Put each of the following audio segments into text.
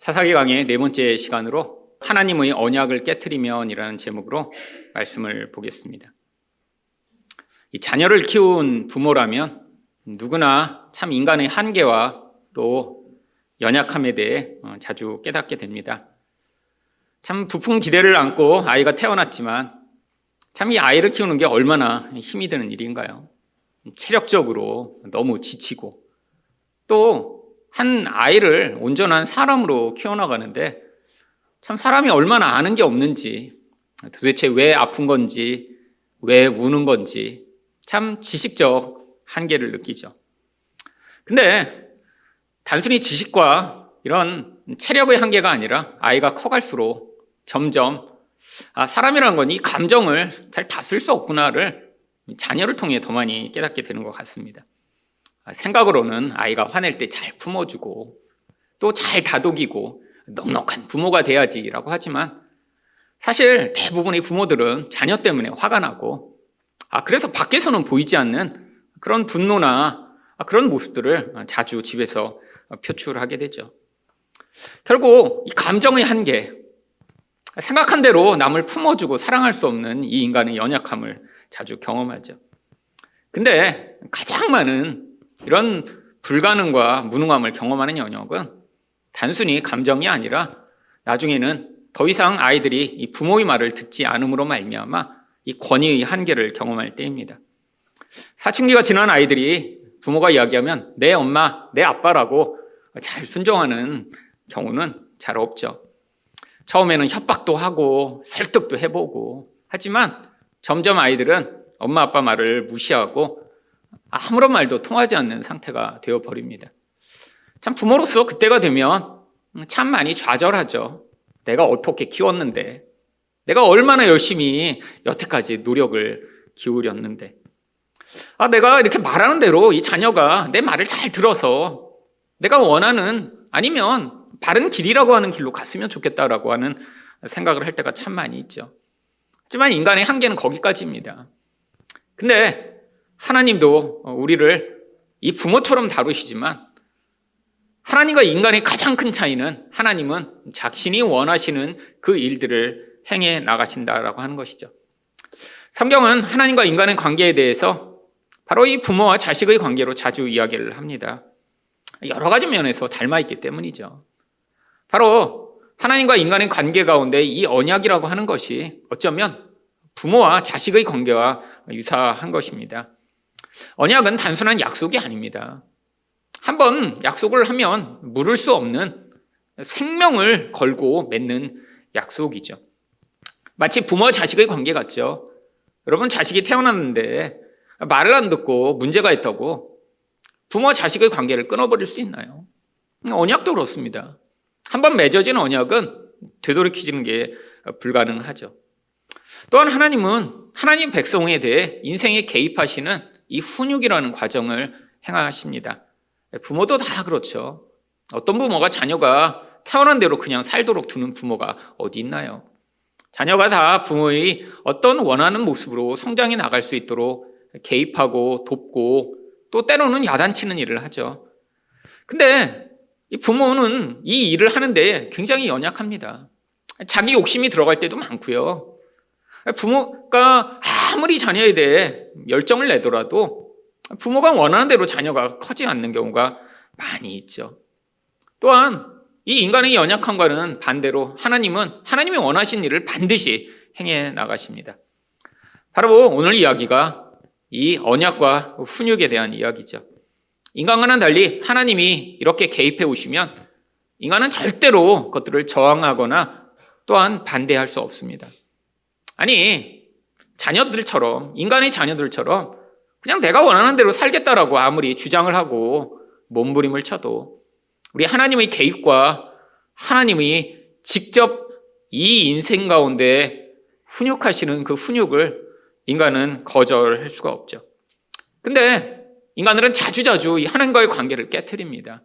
사사기 강의 네 번째 시간으로 하나님의 언약을 깨트리면이라는 제목으로 말씀을 보겠습니다. 이 자녀를 키운 부모라면 누구나 참 인간의 한계와 또 연약함에 대해 자주 깨닫게 됩니다. 참 부푼 기대를 안고 아이가 태어났지만 참 이 아이를 키우는 게 얼마나 힘이 드는 일인가요? 체력적으로 너무 지치고 또 한 아이를 온전한 사람으로 키워나가는데 참 사람이 얼마나 아는 게 없는지, 도대체 왜 아픈 건지, 왜 우는 건지 참 지식적 한계를 느끼죠. 근데 단순히 지식과 이런 체력의 한계가 아니라 아이가 커갈수록 점점 사람이라는 건 이 감정을 잘 다스릴 수 없구나를 자녀를 통해 더 많이 깨닫게 되는 것 같습니다. 생각으로는 아이가 화낼 때 잘 품어주고 또 잘 다독이고 넉넉한 부모가 돼야지라고 하지만 사실 대부분의 부모들은 자녀 때문에 화가 나고 그래서 밖에서는 보이지 않는 그런 분노나 그런 모습들을 자주 집에서 표출하게 되죠. 결국 이 감정의 한계, 생각한 대로 남을 품어주고 사랑할 수 없는 이 인간의 연약함을 자주 경험하죠. 근데 가장 많은 이런 불가능과 무능함을 경험하는 영역은 단순히 감정이 아니라 나중에는 더 이상 아이들이 이 부모의 말을 듣지 않음으로 말미암아 이 권위의 한계를 경험할 때입니다. 사춘기가 지난 아이들이 부모가 이야기하면 내 엄마, 내 아빠라고 잘 순종하는 경우는 잘 없죠. 처음에는 협박도 하고 설득도 해보고 하지만 점점 아이들은 엄마 아빠 말을 무시하고 아무런 말도 통하지 않는 상태가 되어버립니다. 참 부모로서 그때가 되면 참 많이 좌절하죠. 내가 어떻게 키웠는데, 내가 얼마나 열심히 여태까지 노력을 기울였는데, 내가 이렇게 말하는 대로 이 자녀가 내 말을 잘 들어서 내가 원하는 아니면 바른 길이라고 하는 길로 갔으면 좋겠다라고 하는 생각을 할 때가 참 많이 있죠. 하지만 인간의 한계는 거기까지입니다. 근데 하나님도 우리를 이 부모처럼 다루시지만 하나님과 인간의 가장 큰 차이는 하나님은 자신이 원하시는 그 일들을 행해 나가신다라고 하는 것이죠. 성경은 하나님과 인간의 관계에 대해서 바로 이 부모와 자식의 관계로 자주 이야기를 합니다. 여러 가지 면에서 닮아있기 때문이죠. 바로 하나님과 인간의 관계 가운데 이 언약이라고 하는 것이 어쩌면 부모와 자식의 관계와 유사한 것입니다. 언약은 단순한 약속이 아닙니다. 한번 약속을 하면 물을 수 없는 생명을 걸고 맺는 약속이죠. 마치 부모와 자식의 관계 같죠. 여러분, 자식이 태어났는데 말을 안 듣고 문제가 있다고 부모와 자식의 관계를 끊어버릴 수 있나요? 언약도 그렇습니다. 한번 맺어진 언약은 되돌이키는 게 불가능하죠. 또한 하나님은 하나님 백성에 대해 인생에 개입하시는 이 훈육이라는 과정을 행하십니다. 부모도 다 그렇죠. 어떤 부모가 자녀가 태어난 대로 그냥 살도록 두는 부모가 어디 있나요? 자녀가 다 부모의 어떤 원하는 모습으로 성장해 나갈 수 있도록 개입하고 돕고 또 때로는 야단치는 일을 하죠. 근데 이 부모는 이 일을 하는데 굉장히 연약합니다. 자기 욕심이 들어갈 때도 많고요. 부모가 아무리 자녀에 대해 열정을 내더라도 부모가 원하는 대로 자녀가 커지지 않는 경우가 많이 있죠. 또한 이 인간의 연약함과는 반대로 하나님은 하나님이 원하신 일을 반드시 행해 나가십니다. 바로 오늘 이야기가 이 언약과 훈육에 대한 이야기죠. 인간과는 달리 하나님이 이렇게 개입해 오시면 인간은 절대로 그것들을 저항하거나 또한 반대할 수 없습니다. 아니, 자녀들처럼, 인간의 자녀들처럼 그냥 내가 원하는 대로 살겠다라고 아무리 주장을 하고 몸부림을 쳐도 우리 하나님의 개입과 하나님이 직접 이 인생 가운데 훈육하시는 그 훈육을 인간은 거절할 수가 없죠. 근데 인간들은 자주자주 이 하나님과의 관계를 깨트립니다.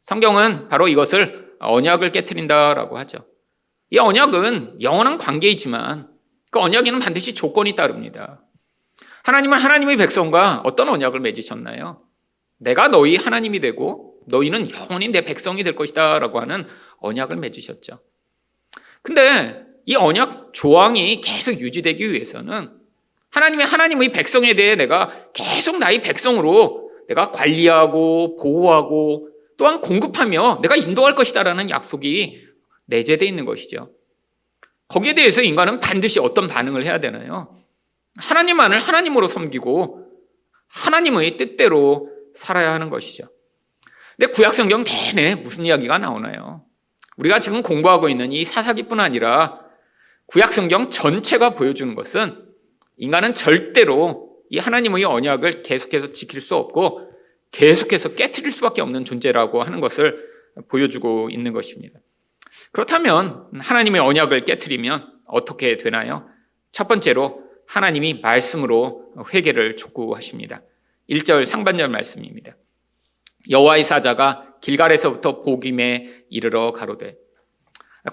성경은 바로 이것을 언약을 깨트린다라고 하죠. 이 언약은 영원한 관계이지만 그 언약에는 반드시 조건이 따릅니다. 하나님은 하나님의 백성과 어떤 언약을 맺으셨나요? 내가 너희 하나님이 되고 너희는 영원히 내 백성이 될 것이다 라고 하는 언약을 맺으셨죠. 근데 이 언약 조항이 계속 유지되기 위해서는 하나님의 백성에 대해 내가 계속 나의 백성으로 내가 관리하고 보호하고 또한 공급하며 내가 인도할 것이다라는 약속이 내재되어 있는 것이죠. 거기에 대해서 인간은 반드시 어떤 반응을 해야 되나요? 하나님만을 하나님으로 섬기고 하나님의 뜻대로 살아야 하는 것이죠. 근데 구약성경 내내 무슨 이야기가 나오나요? 우리가 지금 공부하고 있는 이 사사기뿐 아니라 구약성경 전체가 보여주는 것은 인간은 절대로 이 하나님의 언약을 계속해서 지킬 수 없고 계속해서 깨트릴 수밖에 없는 존재라고 하는 것을 보여주고 있는 것입니다. 그렇다면 하나님의 언약을 깨트리면 어떻게 되나요? 첫 번째로 하나님이 말씀으로 회개를 촉구하십니다. 1절 상반절 말씀입니다. 여호와의 사자가 길갈에서부터 보김에 이르러 가로되.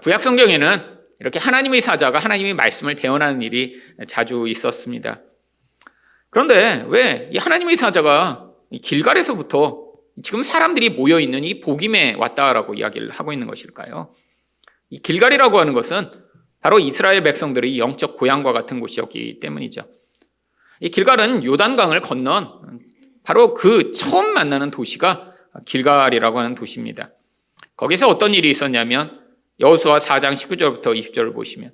구약 성경에는 이렇게 하나님의 사자가 하나님의 말씀을 대언하는 일이 자주 있었습니다. 그런데 왜 이 하나님의 사자가 길갈에서부터 지금 사람들이 모여있는 이 보김에 왔다라고 이야기를 하고 있는 것일까요? 이 길갈이라고 하는 것은 바로 이스라엘 백성들의 영적 고향과 같은 곳이었기 때문이죠. 이 길갈은 요단강을 건넌 바로 그 처음 만나는 도시가 길갈이라고 하는 도시입니다. 거기서 어떤 일이 있었냐면 여호수아 4장 19절부터 20절을 보시면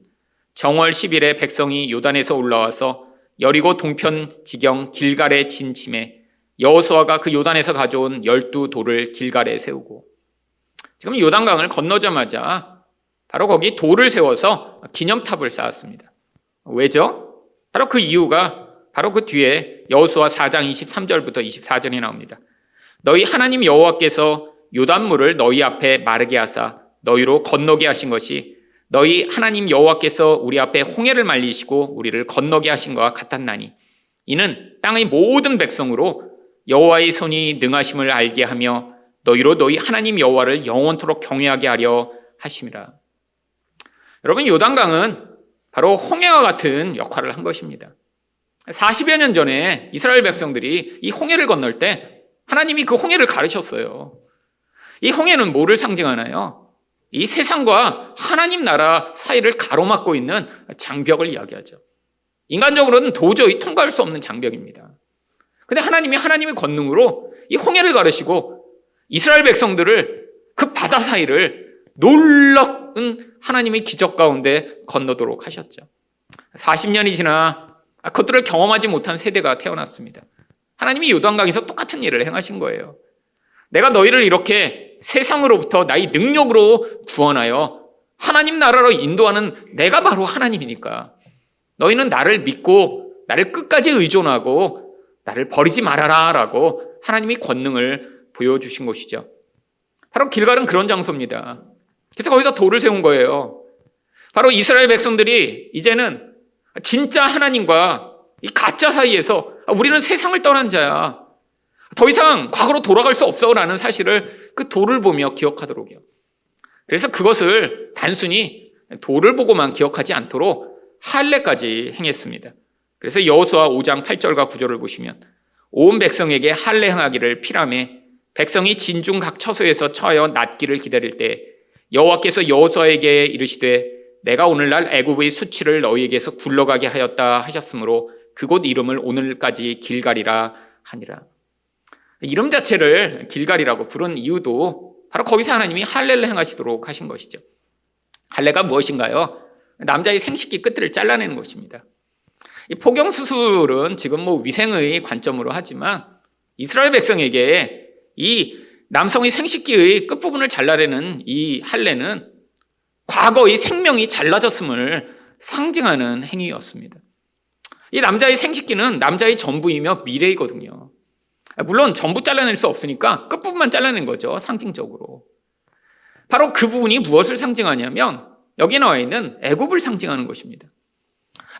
정월 10일에 백성이 요단에서 올라와서 여리고 동편 지경 길갈에 진침해 여호수아가 그 요단에서 가져온 12돌을 길갈에 세우고, 지금 요단강을 건너자마자 바로 거기 돌을 세워서 기념탑을 쌓았습니다. 왜죠? 바로 그 이유가 바로 그 뒤에 여호수아 4장 23절부터 24절이 나옵니다. 너희 하나님 여호와께서 요단물을 너희 앞에 마르게 하사 너희로 건너게 하신 것이 너희 하나님 여호와께서 우리 앞에 홍해를 말리시고 우리를 건너게 하신 것과 같았나니 이는 땅의 모든 백성으로 여호와의 손이 능하심을 알게 하며 너희로 너희 하나님 여호와를 영원토록 경외하게 하려 하심이라. 여러분, 요단강은 바로 홍해와 같은 역할을 한 것입니다. 40여 년 전에 이스라엘 백성들이 이 홍해를 건널 때 하나님이 그 홍해를 가르셨어요. 이 홍해는 뭐를 상징하나요? 이 세상과 하나님 나라 사이를 가로막고 있는 장벽을 이야기하죠. 인간적으로는 도저히 통과할 수 없는 장벽입니다. 근데 하나님의 권능으로 이 홍해를 가르시고 이스라엘 백성들을 그 바다 사이를 놀라운 하나님의 기적 가운데 건너도록 하셨죠. 40년이 지나 그것들을 경험하지 못한 세대가 태어났습니다. 하나님이 요단강에서 똑같은 일을 행하신 거예요. 내가 너희를 이렇게 세상으로부터 나의 능력으로 구원하여 하나님 나라로 인도하는 내가 바로 하나님이니까 너희는 나를 믿고 나를 끝까지 의존하고 나를 버리지 말아라 라고 하나님이 권능을 보여주신 것이죠. 바로 길갈은 그런 장소입니다. 그래서 거기다 돌을 세운 거예요. 바로 이스라엘 백성들이 이제는 진짜 하나님과 이 가짜 사이에서 우리는 세상을 떠난 자야, 더 이상 과거로 돌아갈 수 없어라는 사실을 그 돌을 보며 기억하도록요. 그래서 그것을 단순히 돌을 보고만 기억하지 않도록 할례까지 행했습니다. 그래서 여호수아 5장 8절과 9절을 보시면 온 백성에게 할례 행하기를 필하매 백성이 진중 각 처소에서 처하여 낫기를 기다릴 때 여호와께서 여호수아에게 이르시되 내가 오늘날 애굽의 수치를 너희에게서 굴러가게 하였다 하셨으므로 그곳 이름을 오늘까지 길갈이라 하니라. 이름 자체를 길갈이라고 부른 이유도 바로 거기서 하나님이 할례를 행하시도록 하신 것이죠. 할례가 무엇인가요? 남자의 생식기 끝을 잘라내는 것입니다. 이 포경수술은 지금 위생의 관점으로 하지만 이스라엘 백성에게 이 남성의 생식기의 끝부분을 잘라내는 이 할례는 과거의 생명이 잘라졌음을 상징하는 행위였습니다. 이 남자의 생식기는 남자의 전부이며 미래이거든요. 물론 전부 잘라낼 수 없으니까 끝부분만 잘라낸 거죠, 상징적으로. 바로 그 부분이 무엇을 상징하냐면 여기 나와 있는 애굽을 상징하는 것입니다.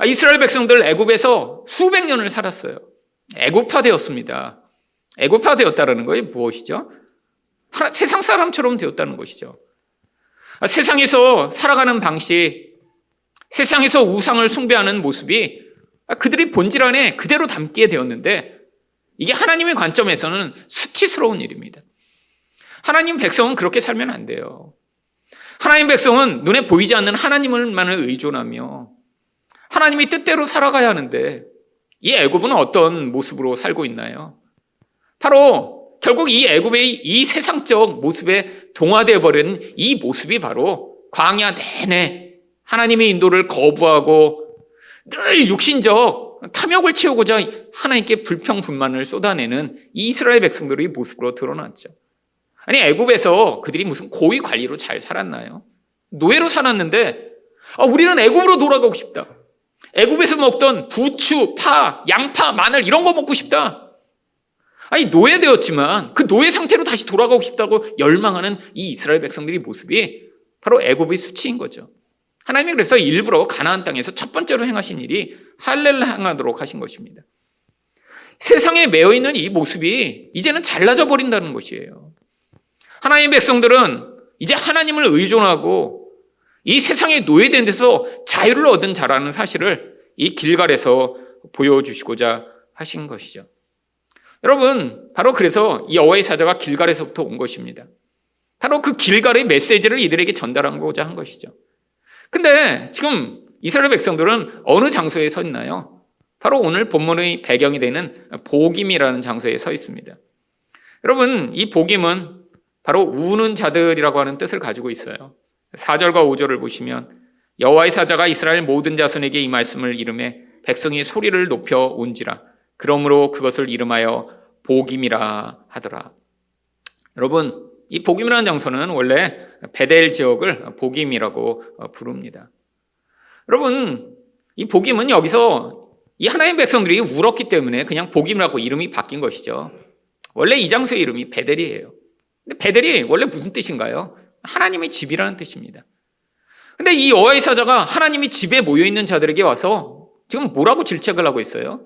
이스라엘 백성들 애굽에서 수백 년을 살았어요. 애굽화되었습니다. 애굽화되었다는 것이 무엇이죠? 세상 사람처럼 되었다는 것이죠. 세상에서 살아가는 방식, 세상에서 우상을 숭배하는 모습이 그들이 본질 안에 그대로 담게 되었는데 이게 하나님의 관점에서는 수치스러운 일입니다. 하나님 백성은 그렇게 살면 안 돼요. 하나님 백성은 눈에 보이지 않는 하나님을만을 의존하며 하나님의 뜻대로 살아가야 하는데 이 애굽은 어떤 모습으로 살고 있나요? 바로 결국 이 애굽의 이 세상적 모습에 동화되어 버린 이 모습이 바로 광야 내내 하나님의 인도를 거부하고 늘 육신적 탐욕을 채우고자 하나님께 불평불만을 쏟아내는 이 이스라엘 백성들의 모습으로 드러났죠. 아니, 애굽에서 그들이 무슨 고위 관리로 잘 살았나요? 노예로 살았는데 우리는 애굽으로 돌아가고 싶다. 애굽에서 먹던 부추, 파, 양파, 마늘 이런 거 먹고 싶다. 아니, 노예되었지만 그 노예 상태로 다시 돌아가고 싶다고 열망하는 이 이스라엘 백성들의 모습이 바로 애굽의 수치인 거죠. 하나님이 그래서 일부러 가나안 땅에서 첫 번째로 행하신 일이 할례를 행하도록 하신 것입니다. 세상에 매여 있는 이 모습이 이제는 잘라져 버린다는 것이에요. 하나님의 백성들은 이제 하나님을 의존하고 이 세상에 노예된 데서 자유를 얻은 자라는 사실을 이 길갈에서 보여주시고자 하신 것이죠. 여러분, 바로 그래서 이 여호와의 사자가 길갈에서부터 온 것입니다. 바로 그 길갈의 메시지를 이들에게 전달하고자 한 것이죠. 근데 지금 이스라엘 백성들은 어느 장소에 서 있나요? 바로 오늘 본문의 배경이 되는 보김이라는 장소에 서 있습니다. 여러분, 이 보김은 바로 우는 자들이라고 하는 뜻을 가지고 있어요. 4절과 5절을 보시면 여호와의 사자가 이스라엘 모든 자손에게 이 말씀을 이르매 백성이 소리를 높여 운지라. 그러므로 그것을 이름하여 보김이라 하더라. 여러분, 이 보김이라는 장소는 원래 베델 지역을 보김이라고 부릅니다. 여러분, 이 보김은 여기서 이 하나님 백성들이 울었기 때문에 그냥 보김이라고 이름이 바뀐 것이죠. 원래 이 장소의 이름이 베델이에요. 근데 베델이 원래 무슨 뜻인가요? 하나님의 집이라는 뜻입니다. 근데 이 여호와의 사자가 하나님의 집에 모여있는 자들에게 와서 지금 뭐라고 질책을 하고 있어요?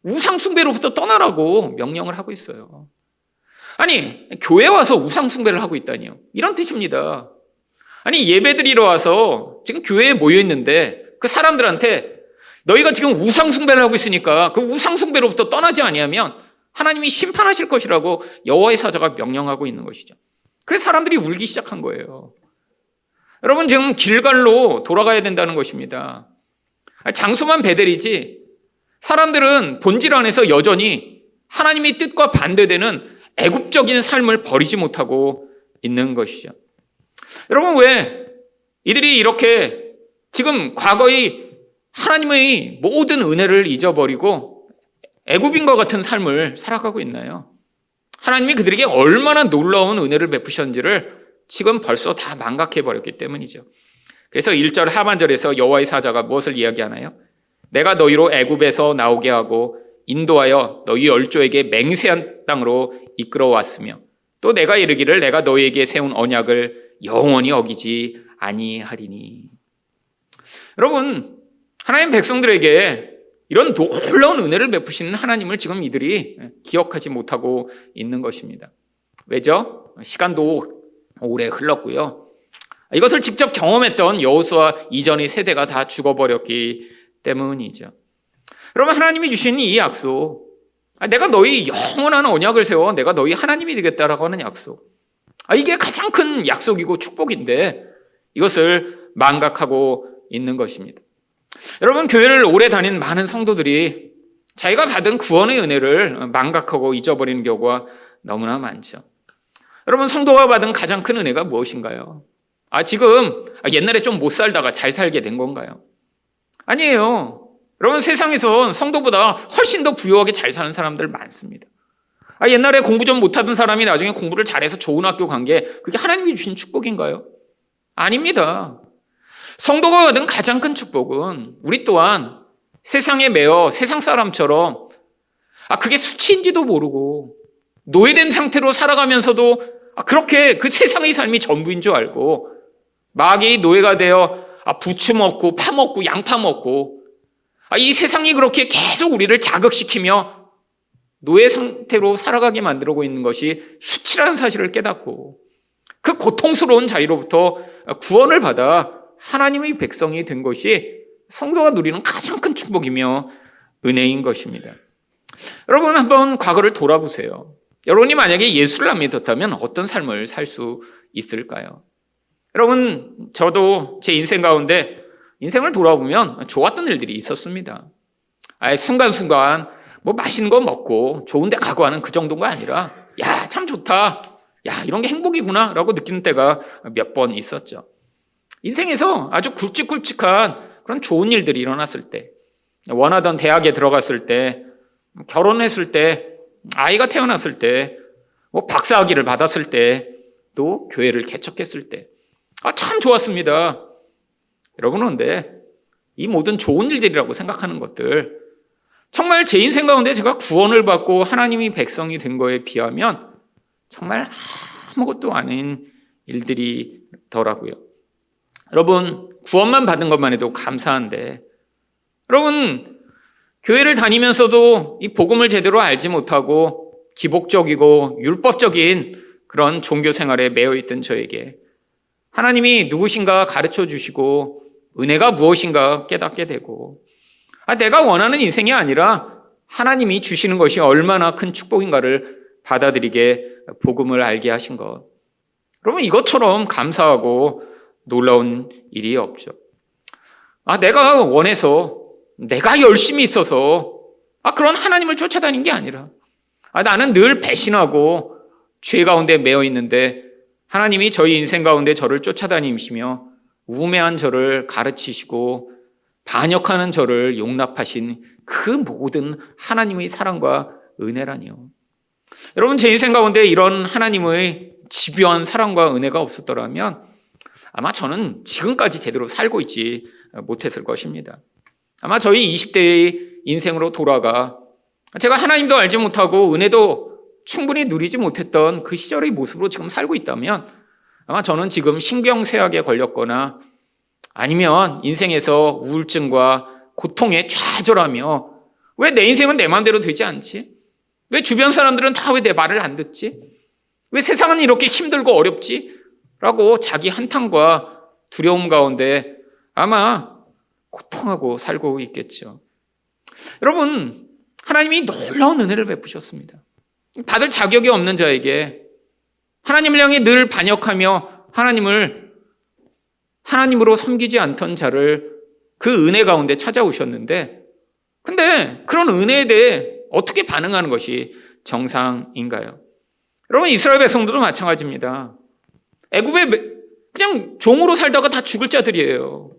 우상숭배로부터 떠나라고 명령을 하고 있어요. 아니, 교회 와서 우상숭배를 하고 있다니요. 이런 뜻입니다. 아니, 예배드리러 와서 지금 교회에 모여있는데 그 사람들한테 너희가 지금 우상숭배를 하고 있으니까 그 우상숭배로부터 떠나지 아니하면 하나님이 심판하실 것이라고 여호와의 사자가 명령하고 있는 것이죠. 그래서 사람들이 울기 시작한 거예요. 여러분, 지금 길갈로 돌아가야 된다는 것입니다. 장소만 베델이지 사람들은 본질 안에서 여전히 하나님의 뜻과 반대되는 애굽적인 삶을 버리지 못하고 있는 것이죠. 여러분, 왜 이들이 이렇게 지금 과거의 하나님의 모든 은혜를 잊어버리고 애굽인과 같은 삶을 살아가고 있나요? 하나님이 그들에게 얼마나 놀라운 은혜를 베푸셨는지를 지금 벌써 다 망각해버렸기 때문이죠. 그래서 1절 하반절에서 여호와의 사자가 무엇을 이야기하나요? 내가 너희로 애굽에서 나오게 하고 인도하여 너희 열조에게 맹세한 땅으로 이끌어왔으며 또 내가 이르기를 내가 너희에게 세운 언약을 영원히 어기지 아니하리니. 여러분, 하나님 백성들에게 이런 놀라운 은혜를 베푸시는 하나님을 지금 이들이 기억하지 못하고 있는 것입니다. 왜죠? 시간도 오래 흘렀고요. 이것을 직접 경험했던 여호수아 이전의 세대가 다 죽어버렸기 때문이죠. 여러분, 하나님이 주신 이 약속, 내가 너희 영원한 언약을 세워 내가 너희 하나님이 되겠다라고 하는 약속, 이게 가장 큰 약속이고 축복인데 이것을 망각하고 있는 것입니다. 여러분, 교회를 오래 다닌 많은 성도들이 자기가 받은 구원의 은혜를 망각하고 잊어버리는 경우가 너무나 많죠. 여러분, 성도가 받은 가장 큰 은혜가 무엇인가요? 지금 옛날에 좀 못 살다가 잘 살게 된 건가요? 아니에요. 여러분, 세상에선 성도보다 훨씬 더 부유하게 잘 사는 사람들 많습니다. 옛날에 공부 좀 못하던 사람이 나중에 공부를 잘해서 좋은 학교 간 게 그게 하나님이 주신 축복인가요? 아닙니다. 성도가 받은 가장 큰 축복은 우리 또한 세상에 매여 세상 사람처럼 그게 수치인지도 모르고 노예된 상태로 살아가면서도 그렇게 그 세상의 삶이 전부인 줄 알고 마귀의 노예가 되어 부추 먹고 파 먹고 양파 먹고 이 세상이 그렇게 계속 우리를 자극시키며 노예 상태로 살아가게 만들고 있는 것이 수치라는 사실을 깨닫고 그 고통스러운 자리로부터 구원을 받아 하나님의 백성이 된 것이 성도가 누리는 가장 큰 축복이며 은혜인 것입니다. 여러분, 한번 과거를 돌아보세요. 여러분이 만약에 예수를 안 믿었다면 어떤 삶을 살 수 있을까요? 여러분, 저도 제 인생 가운데 인생을 돌아보면 좋았던 일들이 있었습니다. 순간순간 뭐 맛있는 거 먹고 좋은 데 가고 하는 그 정도가 아니라 야, 참 좋다. 야, 이런 게 행복이구나 라고 느끼는 때가 몇 번 있었죠. 인생에서 아주 굵직굵직한 그런 좋은 일들이 일어났을 때, 원하던 대학에 들어갔을 때, 결혼했을 때, 아이가 태어났을 때, 뭐 박사학위를 받았을 때, 또 교회를 개척했을 때, 참 좋았습니다. 여러분은 근데 이 모든 좋은 일들이라고 생각하는 것들, 정말 제 인생 가운데 제가 구원을 받고 하나님이 백성이 된 거에 비하면 정말 아무것도 아닌 일들이더라고요. 여러분, 구원만 받은 것만 해도 감사한데, 여러분, 교회를 다니면서도 이 복음을 제대로 알지 못하고 기복적이고 율법적인 그런 종교 생활에 매여 있던 저에게 하나님이 누구신가 가르쳐 주시고 은혜가 무엇인가 깨닫게 되고, 내가 원하는 인생이 아니라 하나님이 주시는 것이 얼마나 큰 축복인가를 받아들이게 복음을 알게 하신 것. 여러분, 이것처럼 감사하고 놀라운 일이 없죠. 내가 원해서, 내가 열심히 있어서 그런 하나님을 쫓아다닌 게 아니라 나는 늘 배신하고 죄 가운데 매여 있는데 하나님이 저희 인생 가운데 저를 쫓아다니시며 우매한 저를 가르치시고 반역하는 저를 용납하신 그 모든 하나님의 사랑과 은혜라니요. 여러분, 제 인생 가운데 이런 하나님의 집요한 사랑과 은혜가 없었더라면 아마 저는 지금까지 제대로 살고 있지 못했을 것입니다. 아마 저희 20대의 인생으로 돌아가 제가 하나님도 알지 못하고 은혜도 충분히 누리지 못했던 그 시절의 모습으로 지금 살고 있다면 아마 저는 지금 신경쇠약에 걸렸거나 아니면 인생에서 우울증과 고통에 좌절하며 왜 내 인생은 내 마음대로 되지 않지? 왜 주변 사람들은 다 왜 내 말을 안 듣지? 왜 세상은 이렇게 힘들고 어렵지? 라고 자기 한탄과 두려움 가운데 아마 고통하고 살고 있겠죠. 여러분, 하나님이 놀라운 은혜를 베푸셨습니다. 받을 자격이 없는 자에게 하나님을 향해 늘 반역하며 하나님으로 섬기지 않던 자를 그 은혜 가운데 찾아오셨는데, 근데 그런 은혜에 대해 어떻게 반응하는 것이 정상인가요? 여러분, 이스라엘 백성들도 마찬가지입니다. 애굽에 그냥 종으로 살다가 다 죽을 자들이에요.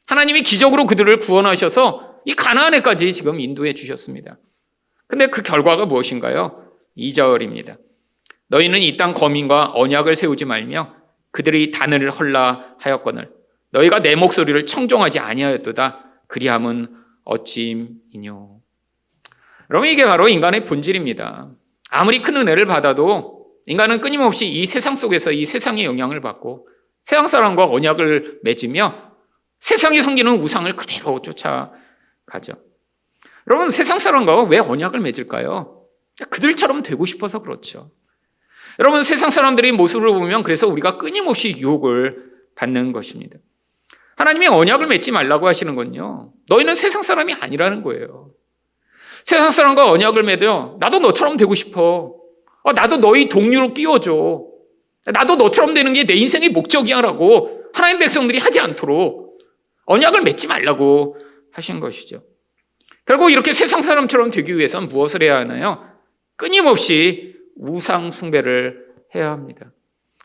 하나님이 기적으로 그들을 구원하셔서 이 가나안에까지 지금 인도해 주셨습니다. 근데 그 결과가 무엇인가요? 2절입니다. 너희는 이 땅 거민과 언약을 세우지 말며 그들의 단을 헐라 하였거늘 너희가 내 목소리를 청종하지 아니하였도다. 그리함은 어찌이뇨. 여러분, 이게 바로 인간의 본질입니다. 아무리 큰 은혜를 받아도 인간은 끊임없이 이 세상 속에서 이 세상의 영향을 받고 세상 사람과 언약을 맺으며 세상이 섬기는 우상을 그대로 쫓아가죠. 여러분, 세상 사람과 왜 언약을 맺을까요? 그들처럼 되고 싶어서 그렇죠. 여러분, 세상 사람들의 모습을 보면 그래서 우리가 끊임없이 유혹을 받는 것입니다. 하나님이 언약을 맺지 말라고 하시는 건요, 너희는 세상 사람이 아니라는 거예요. 세상 사람과 언약을 맺어 나도 너처럼 되고 싶어. 나도 너희 동료로 끼워줘. 나도 너처럼 되는 게 내 인생의 목적이야 라고 하나님 백성들이 하지 않도록 언약을 맺지 말라고 하신 것이죠. 결국 이렇게 세상 사람처럼 되기 위해서는 무엇을 해야 하나요? 끊임없이 우상 숭배를 해야 합니다.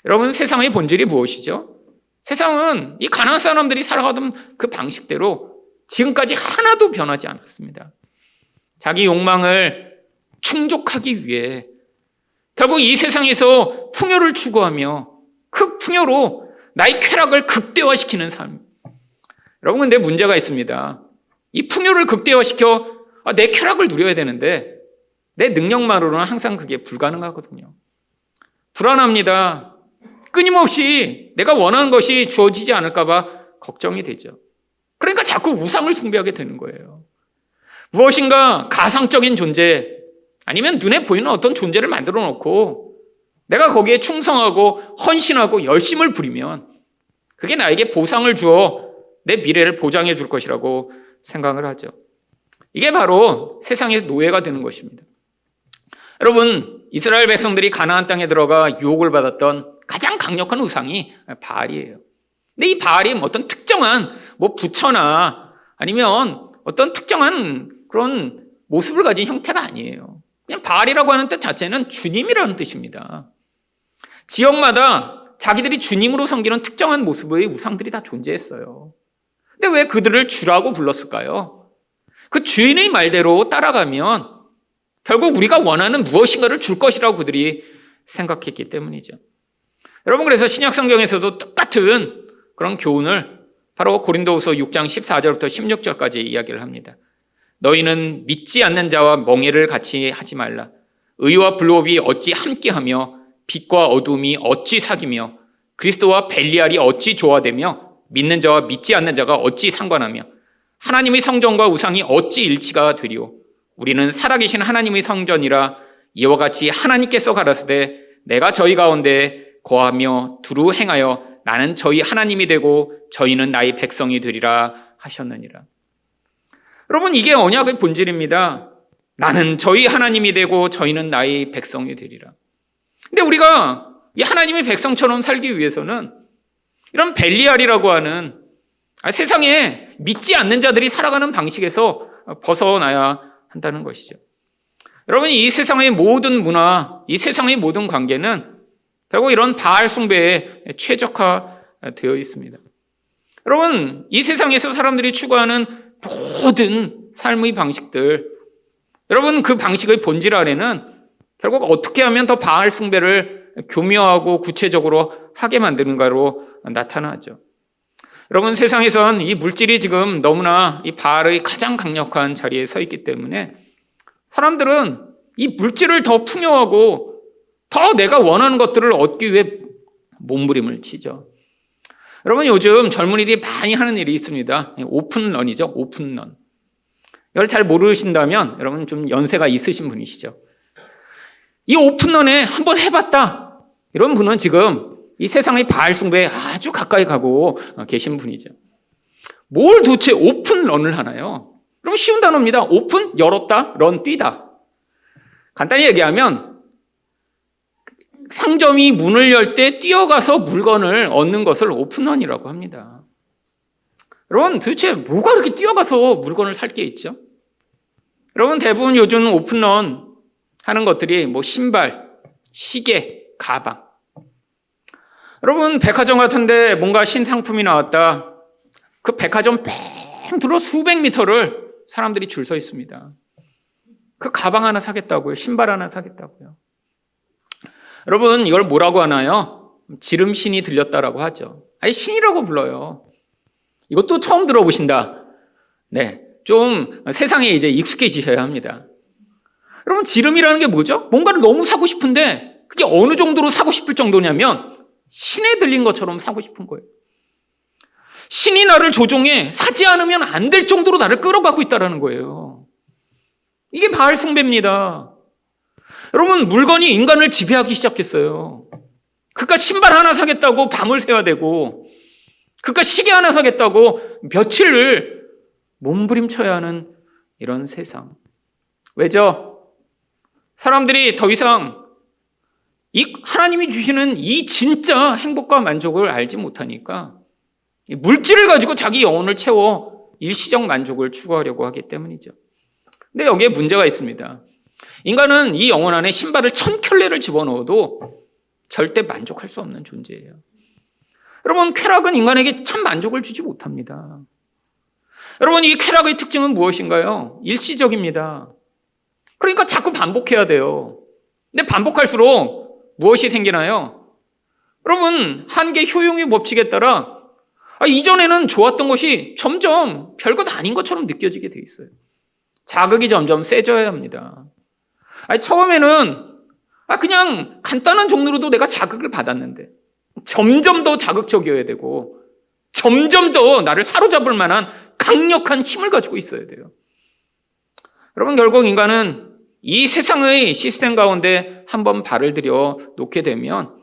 여러분, 세상의 본질이 무엇이죠? 세상은 이 가나안 사람들이 살아가던 그 방식대로 지금까지 하나도 변하지 않았습니다. 자기 욕망을 충족하기 위해 결국 이 세상에서 풍요를 추구하며 그 풍요로 나의 쾌락을 극대화시키는 삶. 여러분, 근데 문제가 있습니다. 이 풍요를 극대화시켜 내 쾌락을 누려야 되는데 내 능력만으로는 항상 그게 불가능하거든요. 불안합니다. 끊임없이 내가 원하는 것이 주어지지 않을까 봐 걱정이 되죠. 그러니까 자꾸 우상을 숭배하게 되는 거예요. 무엇인가 가상적인 존재 아니면 눈에 보이는 어떤 존재를 만들어 놓고 내가 거기에 충성하고 헌신하고 열심을 부리면 그게 나에게 보상을 주어 내 미래를 보장해 줄 것이라고 생각을 하죠. 이게 바로 세상의 노예가 되는 것입니다. 여러분, 이스라엘 백성들이 가나안 땅에 들어가 유혹을 받았던 가장 강력한 우상이 바알이에요. 근데 이 바알이 어떤 특정한 부처나 아니면 어떤 특정한 그런 모습을 가진 형태가 아니에요. 그냥 바알이라고 하는 뜻 자체는 주님이라는 뜻입니다. 지역마다 자기들이 주님으로 섬기는 특정한 모습의 우상들이 다 존재했어요. 근데 왜 그들을 주라고 불렀을까요? 그 주인의 말대로 따라가면 결국 우리가 원하는 무엇인가를 줄 것이라고 그들이 생각했기 때문이죠. 여러분, 그래서 신약 성경에서도 똑같은 그런 교훈을 바로 고린도후서 6장 14절부터 16절까지 이야기를 합니다. 너희는 믿지 않는 자와 멍에를 같이 하지 말라. 의와 불법이 어찌 함께하며 빛과 어둠이 어찌 사귀며 그리스도와 벨리알이 어찌 조화되며 믿는 자와 믿지 않는 자가 어찌 상관하며 하나님의 성전과 우상이 어찌 일치가 되리오. 우리는 살아계신 하나님의 성전이라. 이와 같이 하나님께서 가라사대 내가 저희 가운데 거하며 두루 행하여 나는 저희 하나님이 되고 저희는 나의 백성이 되리라 하셨느니라. 여러분, 이게 언약의 본질입니다. 나는 저희 하나님이 되고 저희는 나의 백성이 되리라. 근데 우리가 이 하나님의 백성처럼 살기 위해서는 이런 벨리알이라고 하는 세상에 믿지 않는 자들이 살아가는 방식에서 벗어나야 한다는 것이죠. 여러분, 이 세상의 모든 문화, 이 세상의 모든 관계는 결국 이런 바알 숭배에 최적화되어 있습니다. 여러분, 이 세상에서 사람들이 추구하는 모든 삶의 방식들, 여러분, 그 방식의 본질 안에는 결국 어떻게 하면 더 바알 숭배를 교묘하고 구체적으로 하게 만드는가로 나타나죠. 여러분, 세상에선 이 물질이 지금 너무나 이 바알의 가장 강력한 자리에 서 있기 때문에 사람들은 이 물질을 더 풍요하고 더 내가 원하는 것들을 얻기 위해 몸부림을 치죠. 여러분, 요즘 젊은이들이 많이 하는 일이 있습니다. 오픈런이죠. 오픈런. 이걸 잘 모르신다면 여러분 좀 연세가 있으신 분이시죠. 이 오픈런에 한번 해봤다, 이런 분은 지금 이 세상의 바알 숭배에 아주 가까이 가고 계신 분이죠. 뭘 도대체 오픈런을 하나요? 그럼 쉬운 단어입니다. 오픈, 열었다, 런, 뛰다. 간단히 얘기하면 상점이 문을 열 때 뛰어가서 물건을 얻는 것을 오픈런이라고 합니다. 여러분, 도대체 뭐가 그렇게 뛰어가서 물건을 살 게 있죠? 여러분, 대부분 요즘 오픈런 하는 것들이 신발, 시계, 가방. 여러분, 백화점 같은데 뭔가 신상품이 나왔다. 그 백화점 뺑 둘러 수백 미터를 사람들이 줄 서 있습니다. 그 가방 하나 사겠다고요. 신발 하나 사겠다고요. 여러분, 이걸 뭐라고 하나요? 지름신이 들렸다라고 하죠. 아니, 신이라고 불러요. 이것도 처음 들어보신다. 네, 좀 세상에 이제 익숙해지셔야 합니다. 여러분, 지름이라는 게 뭐죠? 뭔가를 너무 사고 싶은데 그게 어느 정도로 사고 싶을 정도냐면 신에 들린 것처럼 사고 싶은 거예요. 신이 나를 조종해 사지 않으면 안 될 정도로 나를 끌어가고 있다는 거예요. 이게 바알 숭배입니다. 여러분, 물건이 인간을 지배하기 시작했어요. 그깟 신발 하나 사겠다고 밤을 새야 되고, 그깟 시계 하나 사겠다고 며칠을 몸부림쳐야 하는 이런 세상. 왜죠? 사람들이 더 이상 이 하나님이 주시는 이 진짜 행복과 만족을 알지 못하니까 물질을 가지고 자기 영혼을 채워 일시적 만족을 추구하려고 하기 때문이죠. 근데 여기에 문제가 있습니다. 인간은 이 영혼 안에 신발을 1000켤레를 집어넣어도 절대 만족할 수 없는 존재예요. 여러분, 쾌락은 인간에게 참 만족을 주지 못합니다. 여러분, 이 쾌락의 특징은 무엇인가요? 일시적입니다. 그러니까 자꾸 반복해야 돼요. 근데 반복할수록 무엇이 생기나요? 여러분, 한계 효용의 법칙에 따라 이전에는 좋았던 것이 점점 별것 아닌 것처럼 느껴지게 돼 있어요. 자극이 점점 세져야 합니다. 처음에는 그냥 간단한 종류로도 내가 자극을 받았는데 점점 더 자극적이어야 되고 점점 더 나를 사로잡을 만한 강력한 힘을 가지고 있어야 돼요. 여러분, 결국 인간은 이 세상의 시스템 가운데 한번 발을 들여 놓게 되면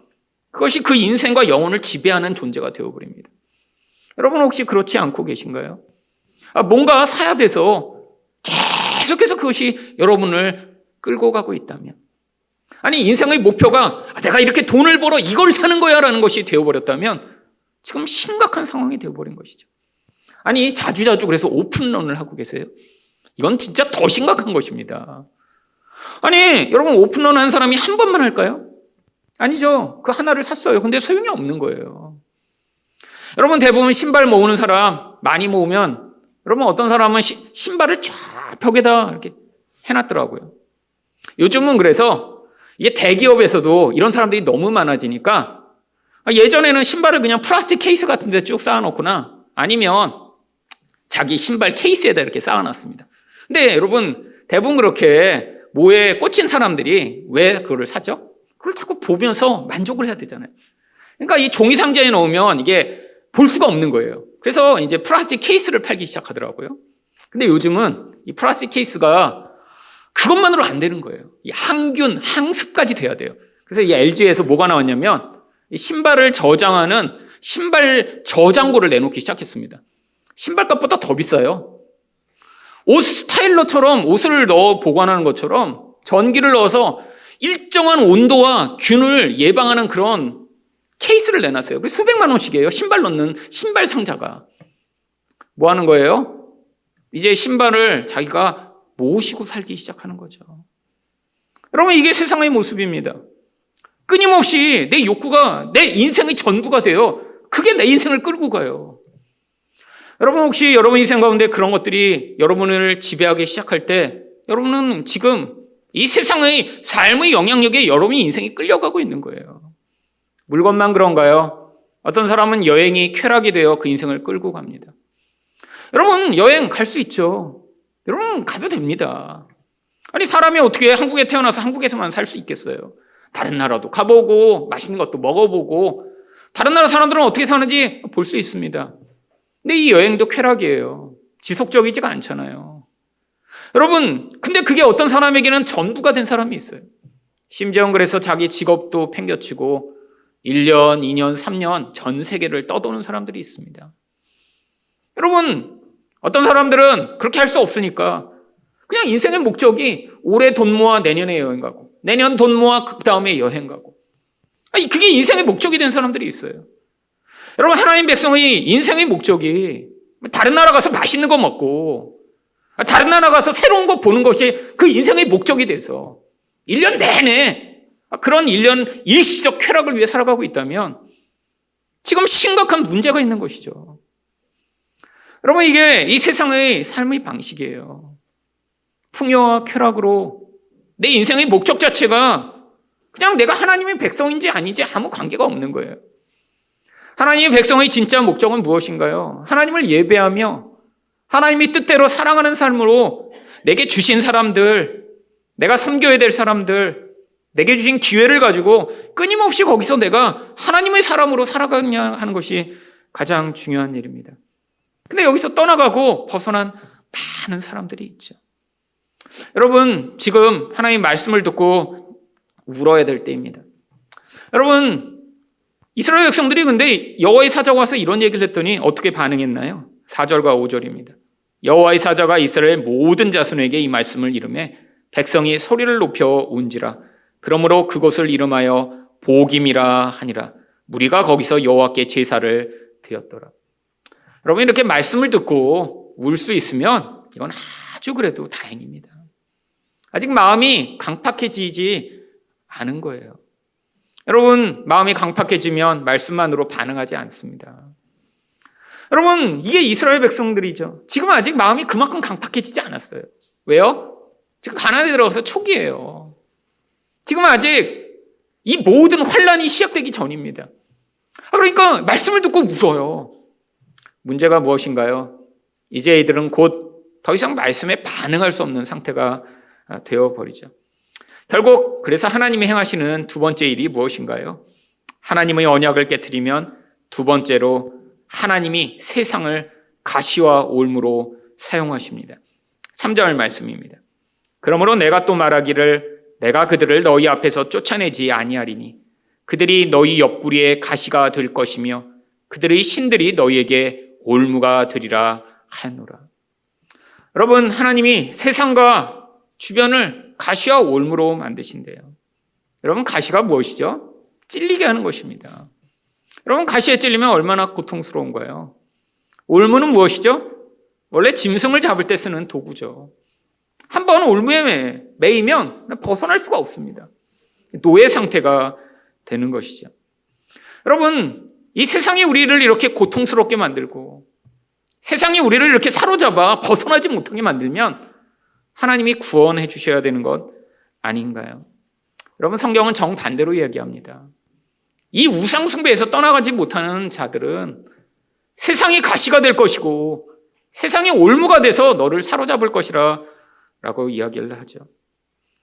그것이 그 인생과 영혼을 지배하는 존재가 되어버립니다. 여러분, 혹시 그렇지 않고 계신가요? 뭔가 사야 돼서 계속해서 그것이 여러분을 끌고 가고 있다면, 아니 인생의 목표가 내가 이렇게 돈을 벌어 이걸 사는 거야 라는 것이 되어버렸다면 지금 심각한 상황이 되어버린 것이죠. 아니 자주자주 그래서 오픈런을 하고 계세요. 이건 진짜 더 심각한 것입니다. 아니 여러분 오픈런 한 사람이 한 번만 할까요? 아니죠. 그 하나를 샀어요. 근데 소용이 없는 거예요. 여러분 대부분 신발 모으는 사람 많이 모으면 여러분 어떤 사람은 신발을 쫙 벽에다 이렇게 해놨더라고요. 요즘은 그래서 이게 대기업에서도 이런 사람들이 너무 많아지니까 예전에는 신발을 그냥 플라스틱 케이스 같은 데 쭉 쌓아놓거나 아니면 자기 신발 케이스에다 이렇게 쌓아놨습니다. 근데 여러분 대부분 그렇게 뭐에 꽂힌 사람들이 왜 그걸 사죠? 그걸 자꾸 보면서 만족을 해야 되잖아요. 그러니까 이 종이 상자에 넣으면 이게 볼 수가 없는 거예요. 그래서 이제 플라스틱 케이스를 팔기 시작하더라고요. 근데 요즘은 이 플라스틱 케이스가 그것만으로 안 되는 거예요. 이 항균, 항습까지 돼야 돼요. 그래서 이 LG에서 뭐가 나왔냐면 이 신발을 저장하는 신발 저장고를 내놓기 시작했습니다. 신발값보다 더 비싸요. 옷 스타일러처럼 옷을 넣어 보관하는 것처럼 전기를 넣어서 일정한 온도와 균을 예방하는 그런 케이스를 내놨어요. 그래서 수백만 원씩이에요. 신발 넣는 신발 상자가. 뭐 하는 거예요? 이제 신발을 자기가 모시고 살기 시작하는 거죠. 여러분 이게 세상의 모습입니다. 끊임없이 내 욕구가 내 인생의 전부가 돼요. 그게 내 인생을 끌고 가요. 여러분 혹시 여러분 인생 가운데 그런 것들이 여러분을 지배하기 시작할 때 여러분은 지금 이 세상의 삶의 영향력에 여러분의 인생이 끌려가고 있는 거예요. 물건만 그런가요? 어떤 사람은 여행이 쾌락이 되어 그 인생을 끌고 갑니다. 여러분 여행 갈 수 있죠. 여러분 가도 됩니다. 아니 사람이 어떻게 한국에 태어나서 한국에서만 살 수 있겠어요? 다른 나라도 가보고 맛있는 것도 먹어보고 다른 나라 사람들은 어떻게 사는지 볼 수 있습니다. 근데 이 여행도 쾌락이에요. 지속적이지가 않잖아요. 여러분 근데 그게 어떤 사람에게는 전부가 된 사람이 있어요. 심지어 그래서 자기 직업도 팽겨치고 1년, 2년, 3년 전 세계를 떠도는 사람들이 있습니다. 여러분 어떤 사람들은 그렇게 할 수 없으니까 그냥 인생의 목적이 올해 돈 모아 내년에 여행 가고 내년 돈 모아 그 다음에 여행 가고 아니 그게 인생의 목적이 된 사람들이 있어요. 여러분 하나님 백성의 인생의 목적이 다른 나라 가서 맛있는 거 먹고 다른 나라 가서 새로운 거 보는 것이 그 인생의 목적이 돼서 1년 내내 그런 1년 일시적 쾌락을 위해 살아가고 있다면 지금 심각한 문제가 있는 것이죠. 여러분 이게 이 세상의 삶의 방식이에요. 풍요와 쾌락으로 내 인생의 목적 자체가 그냥 내가 하나님의 백성인지 아닌지 아무 관계가 없는 거예요. 하나님의 백성의 진짜 목적은 무엇인가요? 하나님을 예배하며 하나님이 뜻대로 살아가는 삶으로 내게 주신 사람들, 내가 섬겨야 될 사람들, 내게 주신 기회를 가지고 끊임없이 거기서 내가 하나님의 사람으로 살아가냐 하는 것이 가장 중요한 일입니다. 근데 여기서 떠나가고 벗어난 많은 사람들이 있죠. 여러분 지금 하나님 말씀을 듣고 울어야 될 때입니다. 여러분 이스라엘 백성들이 근데 여호와의 사자가 와서 이런 얘기를 했더니 어떻게 반응했나요? 4절과 5절입니다. 여호와의 사자가 이스라엘 모든 자손에게 이 말씀을 이르매 백성이 소리를 높여 운지라. 그러므로 그곳을 이름하여 보김이라 하니라. 무리가 거기서 여호와께 제사를 드렸더라. 여러분 이렇게 말씀을 듣고 울 수 있으면 이건 아주 그래도 다행입니다. 아직 마음이 강팍해지지 않은 거예요. 여러분 마음이 강팍해지면 말씀만으로 반응하지 않습니다. 여러분 이게 이스라엘 백성들이죠. 지금 아직 마음이 그만큼 강팍해지지 않았어요. 왜요? 지금 가나안에 들어가서 초기예요. 지금 아직 이 모든 환란이 시작되기 전입니다. 그러니까 말씀을 듣고 울어요. 문제가 무엇인가요? 이제 이들은 곧 더 이상 말씀에 반응할 수 없는 상태가 되어버리죠. 결국 그래서 하나님이 행하시는 두 번째 일이 무엇인가요? 하나님의 언약을 깨트리면 두 번째로 하나님이 세상을 가시와 올무로 사용하십니다. 3절 말씀입니다. 그러므로 내가 또 말하기를 내가 그들을 너희 앞에서 쫓아내지 아니하리니 그들이 너희 옆구리에 가시가 될 것이며 그들의 신들이 너희에게 올무가 되리라 하노라. 여러분 하나님이 세상과 주변을 가시와 올무로 만드신대요. 여러분, 가시가 무엇이죠? 찔리게 하는 것입니다. 여러분, 가시에 찔리면 얼마나 고통스러운가요? 올무는 무엇이죠? 원래 짐승을 잡을 때 쓰는 도구죠. 한번 올무에 매이면 벗어날 수가 없습니다. 노예 상태가 되는 것이죠. 여러분, 이 세상이 우리를 이렇게 고통스럽게 만들고 세상이 우리를 이렇게 사로잡아 벗어나지 못하게 만들면 하나님이 구원해 주셔야 되는 것 아닌가요? 여러분, 성경은 정반대로 이야기합니다. 이 우상 숭배에서 떠나가지 못하는 자들은 세상이 가시가 될 것이고 세상이 올무가 돼서 너를 사로잡을 것이라 라고 이야기를 하죠.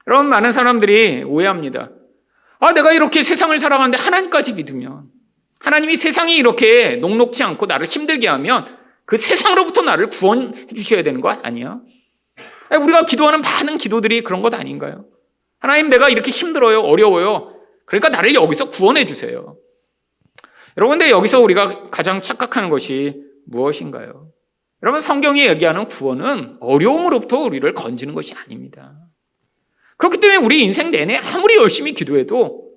여러분, 많은 사람들이 오해합니다. 내가 이렇게 세상을 살아가는데 하나님까지 믿으면, 하나님이 세상이 이렇게 녹록지 않고 나를 힘들게 하면 그 세상으로부터 나를 구원해 주셔야 되는 거 아니야? 우리가 기도하는 많은 기도들이 그런 것 아닌가요? 하나님, 내가 이렇게 힘들어요, 어려워요. 그러니까 나를 여기서 구원해 주세요. 여러분, 근데 여기서 우리가 가장 착각하는 것이 무엇인가요? 여러분, 성경이 얘기하는 구원은 어려움으로부터 우리를 건지는 것이 아닙니다. 그렇기 때문에 우리 인생 내내 아무리 열심히 기도해도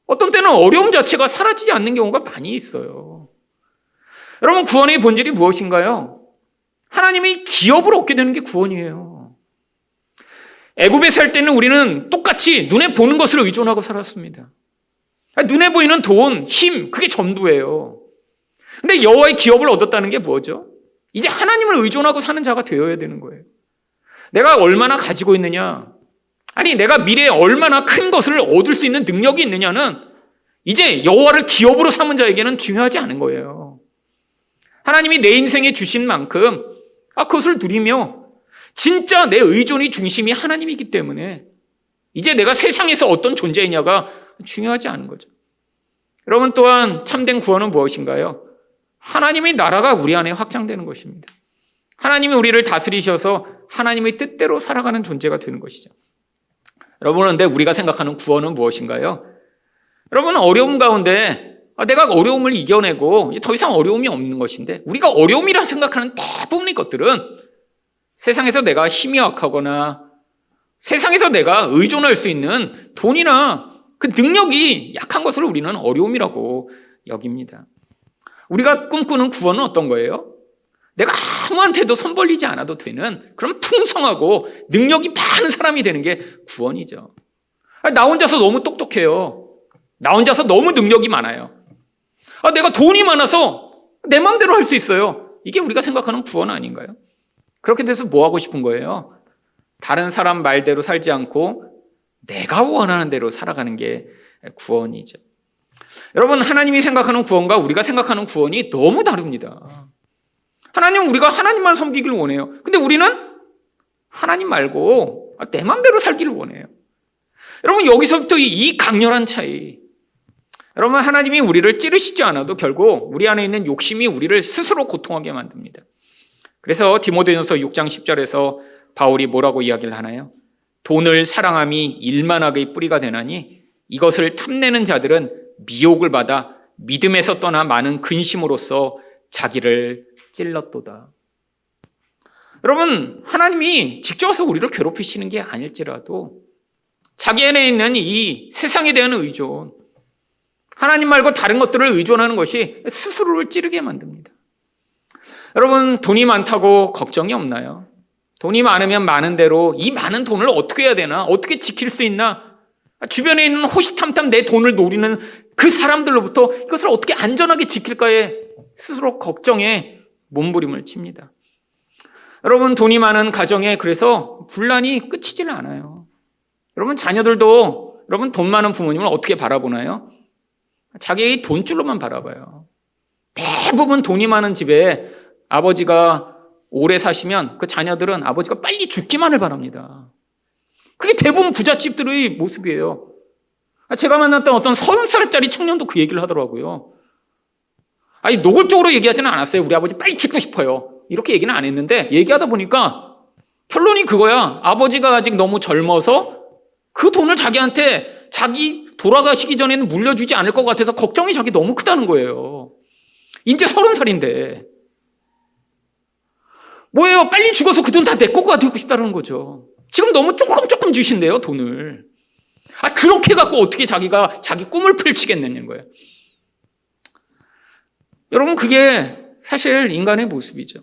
어떤 때는 어려움 자체가 사라지지 않는 경우가 많이 있어요. 여러분, 구원의 본질이 무엇인가요? 하나님의 기업을 얻게 되는 게 구원이에요. 애굽에 살 때는 우리는 똑같이 눈에 보는 것을 의존하고 살았습니다. 눈에 보이는 돈, 힘, 그게 전부예요. 근데 여호와의 기업을 얻었다는 게 뭐죠? 이제 하나님을 의존하고 사는 자가 되어야 되는 거예요. 내가 얼마나 가지고 있느냐, 아니 내가 미래에 얼마나 큰 것을 얻을 수 있는 능력이 있느냐는 이제 여호와를 기업으로 삼은 자에게는 중요하지 않은 거예요. 하나님이 내 인생에 주신 만큼 그것을 누리며 진짜 내 의존이 중심이 하나님이기 때문에 이제 내가 세상에서 어떤 존재이냐가 중요하지 않은 거죠. 여러분, 또한 참된 구원은 무엇인가요? 하나님의 나라가 우리 안에 확장되는 것입니다. 하나님이 우리를 다스리셔서 하나님의 뜻대로 살아가는 존재가 되는 것이죠. 여러분, 그런데 우리가 생각하는 구원은 무엇인가요? 여러분, 어려움 가운데 내가 어려움을 이겨내고 더 이상 어려움이 없는 것인데, 우리가 어려움이라 생각하는 대부분의 것들은 세상에서 내가 힘이 약하거나 세상에서 내가 의존할 수 있는 돈이나 그 능력이 약한 것을 우리는 어려움이라고 여깁니다. 우리가 꿈꾸는 구원은 어떤 거예요? 내가 아무한테도 손 벌리지 않아도 되는 그런 풍성하고 능력이 많은 사람이 되는 게 구원이죠. 나 혼자서 너무 똑똑해요. 나 혼자서 너무 능력이 많아요. 내가 돈이 많아서 내 마음대로 할 수 있어요. 이게 우리가 생각하는 구원 아닌가요? 그렇게 돼서 뭐 하고 싶은 거예요? 다른 사람 말대로 살지 않고 내가 원하는 대로 살아가는 게 구원이죠. 여러분, 하나님이 생각하는 구원과 우리가 생각하는 구원이 너무 다릅니다. 하나님은 우리가 하나님만 섬기기를 원해요. 근데 우리는 하나님 말고 내 마음대로 살기를 원해요. 여러분, 여기서부터 이 강렬한 차이. 여러분, 하나님이 우리를 찌르시지 않아도 결국 우리 안에 있는 욕심이 우리를 스스로 고통하게 만듭니다. 그래서 디모데전서 6장 10절에서 바울이 뭐라고 이야기를 하나요? 돈을 사랑함이 일만하게 뿌리가 되나니 이것을 탐내는 자들은 미혹을 받아 믿음에서 떠나 많은 근심으로써 자기를 찔렀도다. 여러분, 하나님이 직접 와서 우리를 괴롭히시는 게 아닐지라도 자기 안에 있는 이 세상에 대한 의존, 하나님 말고 다른 것들을 의존하는 것이 스스로를 찌르게 만듭니다. 여러분, 돈이 많다고 걱정이 없나요? 돈이 많으면 많은 대로 이 많은 돈을 어떻게 해야 되나? 어떻게 지킬 수 있나? 주변에 있는 호시탐탐 내 돈을 노리는 그 사람들로부터 이것을 어떻게 안전하게 지킬까에 스스로 걱정에 몸부림을 칩니다. 여러분, 돈이 많은 가정에 그래서 분란이 끝이질 않아요. 여러분, 자녀들도 여러분 돈 많은 부모님을 어떻게 바라보나요? 자기의 돈줄로만 바라봐요. 대부분 돈이 많은 집에 아버지가 오래 사시면 그 자녀들은 아버지가 빨리 죽기만을 바랍니다. 그게 대부분 부잣집들의 모습이에요. 제가 만났던 어떤 30살짜리 청년도 그 얘기를 하더라고요. 아니, 노골적으로 얘기하지는 않았어요. 우리 아버지 빨리 죽고 싶어요. 이렇게 얘기는 안 했는데 얘기하다 보니까 결론이 그거야. 아버지가 아직 너무 젊어서 그 돈을 자기한테 자기 돌아가시기 전에는 물려주지 않을 것 같아서 걱정이 자기 너무 크다는 거예요. 이제 30살인데. 뭐예요? 빨리 죽어서 그 돈 다 내 것가 되고 싶다는 거죠. 지금 너무 조금 주신대요, 돈을. 그렇게 갖고 어떻게 자기가 자기 꿈을 펼치겠느냐는 거예요. 여러분, 그게 사실 인간의 모습이죠.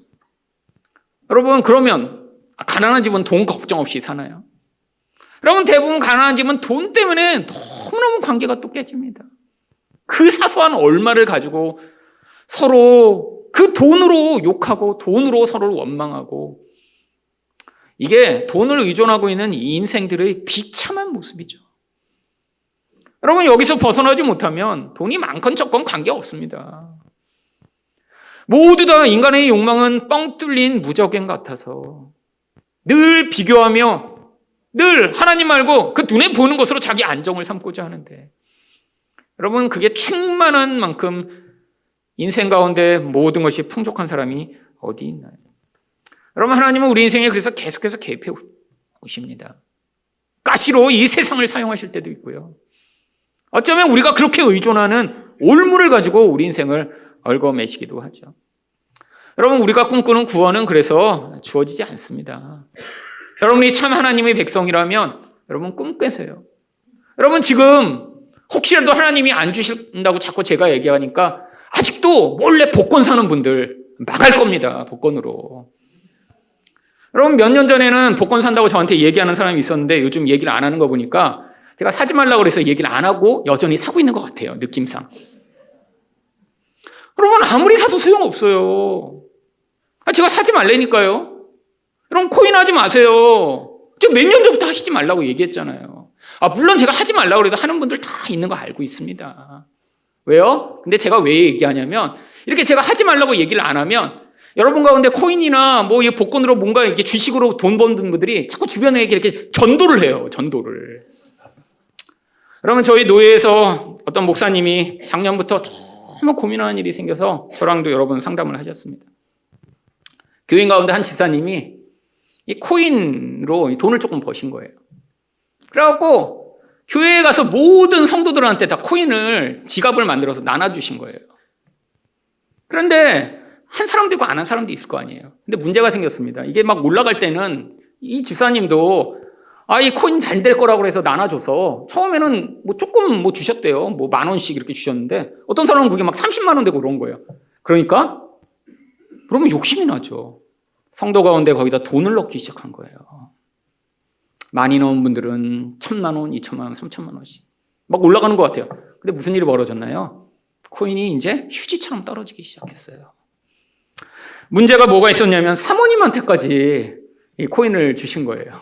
여러분, 그러면 가난한 집은 돈 걱정 없이 사나요? 여러분, 대부분 가난한 집은 돈 때문에 너무너무 관계가 또 깨집니다. 그 사소한 얼마를 가지고 서로 그 돈으로 욕하고 돈으로 서로를 원망하고, 이게 돈을 의존하고 있는 이 인생들의 비참한 모습이죠. 여러분, 여기서 벗어나지 못하면 돈이 많건 적건 관계없습니다. 모두 다 인간의 욕망은 뻥 뚫린 무적행 같아서 늘 비교하며 늘 하나님 말고 그 눈에 보이는 것으로 자기 안정을 삼고자 하는데, 여러분, 그게 충만한 만큼 인생 가운데 모든 것이 풍족한 사람이 어디 있나요? 여러분, 하나님은 우리 인생에 그래서 계속해서 개입해 오십니다. 가시로 이 세상을 사용하실 때도 있고요. 어쩌면 우리가 그렇게 의존하는 올무를 가지고 우리 인생을 얽어매시기도 하죠. 여러분, 우리가 꿈꾸는 구원은 그래서 주어지지 않습니다. 여러분이 참 하나님의 백성이라면 여러분 꿈 깨세요. 여러분, 지금 혹시라도 하나님이 안 주신다고 자꾸 제가 얘기하니까 아직도 몰래 복권 사는 분들 망할 겁니다. 복권으로. 여러분, 몇 년 전에는 복권 산다고 저한테 얘기하는 사람이 있었는데 요즘 얘기를 안 하는 거 보니까 제가 사지 말라고 그래서 얘기를 안 하고 여전히 사고 있는 것 같아요. 느낌상. 여러분, 아무리 사도 소용없어요. 제가 사지 말라니까요. 여러분, 코인 하지 마세요. 제가 몇 년 전부터 하시지 말라고 얘기했잖아요. 물론 제가 하지 말라고 그래도 하는 분들 다 있는 거 알고 있습니다. 왜요? 근데 제가 왜 얘기하냐면, 이렇게 제가 하지 말라고 얘기를 안 하면 여러분 가운데 코인이나 이 복권으로 뭔가 이렇게 주식으로 돈 버는 분들이 자꾸 주변에 이렇게 전도를 해요. 전도를. 여러분, 저희 노예에서 어떤 목사님이 작년부터 너무 고민하는 일이 생겨서 저랑도 여러 번 상담을 하셨습니다. 교인 가운데 한 집사님이 이 코인으로 돈을 조금 버신 거예요. 그래갖고 교회에 가서 모든 성도들한테 다 코인을 지갑을 만들어서 나눠주신 거예요. 그런데 한 사람도 있고 안 한 사람도 있을 거 아니에요. 근데 문제가 생겼습니다. 이게 막 올라갈 때는 이 집사님도 이 코인 잘 될 거라고 해서 나눠줘서 처음에는 조금 주셨대요. 10,000원씩 이렇게 주셨는데 어떤 사람은 그게 막 30만 원 되고 그런 거예요. 그러니까 그러면 욕심이 나죠. 성도 가운데 거기다 돈을 넣기 시작한 거예요. 많이 넣은 분들은 1,000만 원, 2,000만 원, 3,000만 원씩 막 올라가는 것 같아요. 근데 무슨 일이 벌어졌나요? 코인이 이제 휴지처럼 떨어지기 시작했어요. 문제가 뭐가 있었냐면 사모님한테까지 이 코인을 주신 거예요.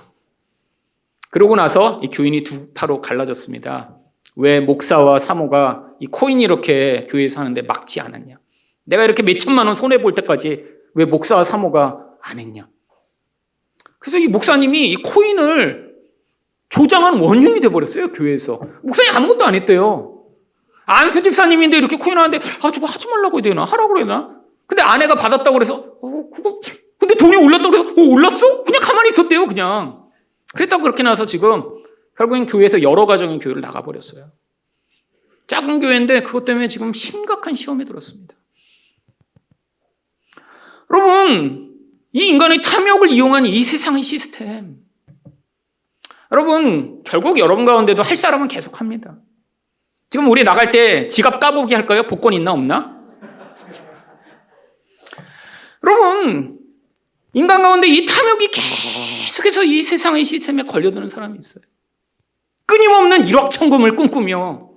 그러고 나서 이 교인이 두 파로 갈라졌습니다. 왜 목사와 사모가 이 코인이 이렇게 교회에서 하는데 막지 않았냐? 내가 이렇게 몇 천만 원 손해볼 때까지 왜 목사와 사모가 안 했냐? 그래서 이 목사님이 이 코인을 조장한 원흉이 돼버렸어요, 교회에서. 목사님이 아무것도 안 했대요. 안수 집사님인데 이렇게 코인 하는데, 저거 하지 말라고 해야 되나? 하라고 해야 되나? 근데 아내가 받았다고 그래서, 근데 돈이 올랐다고 그래서, 올랐어? 그냥 가만히 있었대요, 그냥. 그랬다고 그렇게 나서 지금, 결국엔 교회에서 여러 가정의 교회를 나가버렸어요. 작은 교회인데 그것 때문에 지금 심각한 시험에 들었습니다. 여러분, 이 인간의 탐욕을 이용한 이 세상의 시스템. 여러분, 결국 여러분 가운데도 할 사람은 계속 합니다. 지금 우리 나갈 때 지갑 까보기 할까요? 복권 있나 없나? 여러분, 인간 가운데 이 탐욕이 계속해서 이 세상의 시스템에 걸려드는 사람이 있어요. 끊임없는 1억 천금을 꿈꾸며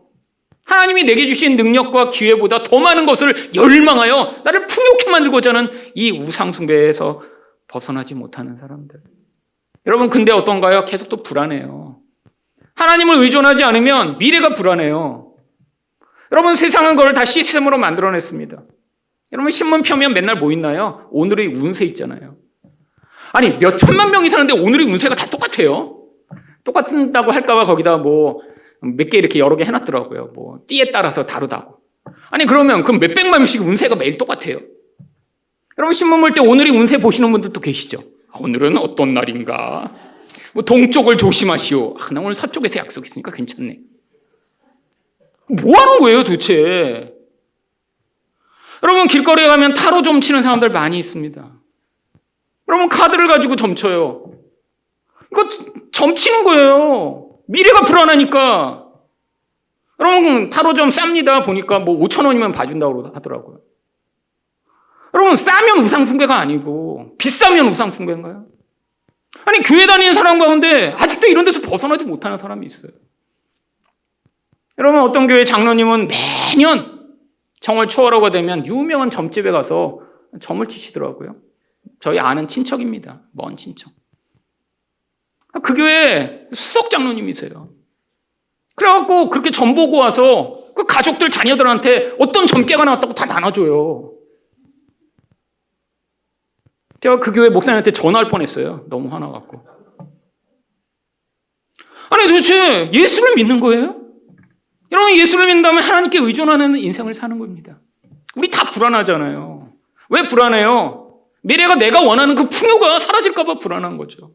하나님이 내게 주신 능력과 기회보다 더 많은 것을 열망하여 나를 풍요케 만들고자 하는 이 우상숭배에서 벗어나지 못하는 사람들. 여러분, 근데 어떤가요? 계속 또 불안해요. 하나님을 의존하지 않으면 미래가 불안해요. 여러분, 세상은 그걸 다 시스템으로 만들어냈습니다. 여러분, 신문 펴면 맨날 뭐 있나요? 오늘의 운세 있잖아요. 아니, 몇 천만 명이 사는데 오늘의 운세가 다 똑같아요. 똑같다고 할까봐 거기다 몇 개 이렇게 여러 개 해놨더라고요. 띠에 따라서 다르다고. 아니, 그러면 그럼 몇백만 명씩 운세가 매일 똑같아요. 여러분, 신문 볼 때 오늘의 운세 보시는 분들도 계시죠? 오늘은 어떤 날인가? 동쪽을 조심하시오. 나 오늘 서쪽에서 약속 있으니까 괜찮네. 뭐 하는 거예요, 도대체? 여러분, 길거리에 가면 타로 점 치는 사람들 많이 있습니다. 여러분, 카드를 가지고 점쳐요. 이거 점치는 거예요. 미래가 불안하니까. 여러분, 타로 좀 쌉니다. 보니까 뭐 5천 원이면 봐준다고 하더라고요. 여러분, 싸면 우상숭배가 아니고 비싸면 우상숭배인가요? 아니, 교회 다니는 사람 가운데 아직도 이런 데서 벗어나지 못하는 사람이 있어요. 여러분, 어떤 교회 장로님은 매년 정월 초하루가 되면 유명한 점집에 가서 점을 치시더라고요. 저희 아는 친척입니다. 먼 친척. 그 교회 수석 장로님이세요. 그래갖고 그렇게 점 보고 와서 그 가족들 자녀들한테 어떤 점괘가 나왔다고 다 나눠줘요. 제가 그 교회 목사님한테 전화할 뻔했어요. 너무 화나갖고. 아니, 도대체 예수를 믿는 거예요? 여러분, 예수를 믿는다면 하나님께 의존하는 인생을 사는 겁니다. 우리 다 불안하잖아요. 왜 불안해요? 미래가 내가 원하는 그 풍요가 사라질까 봐 불안한 거죠.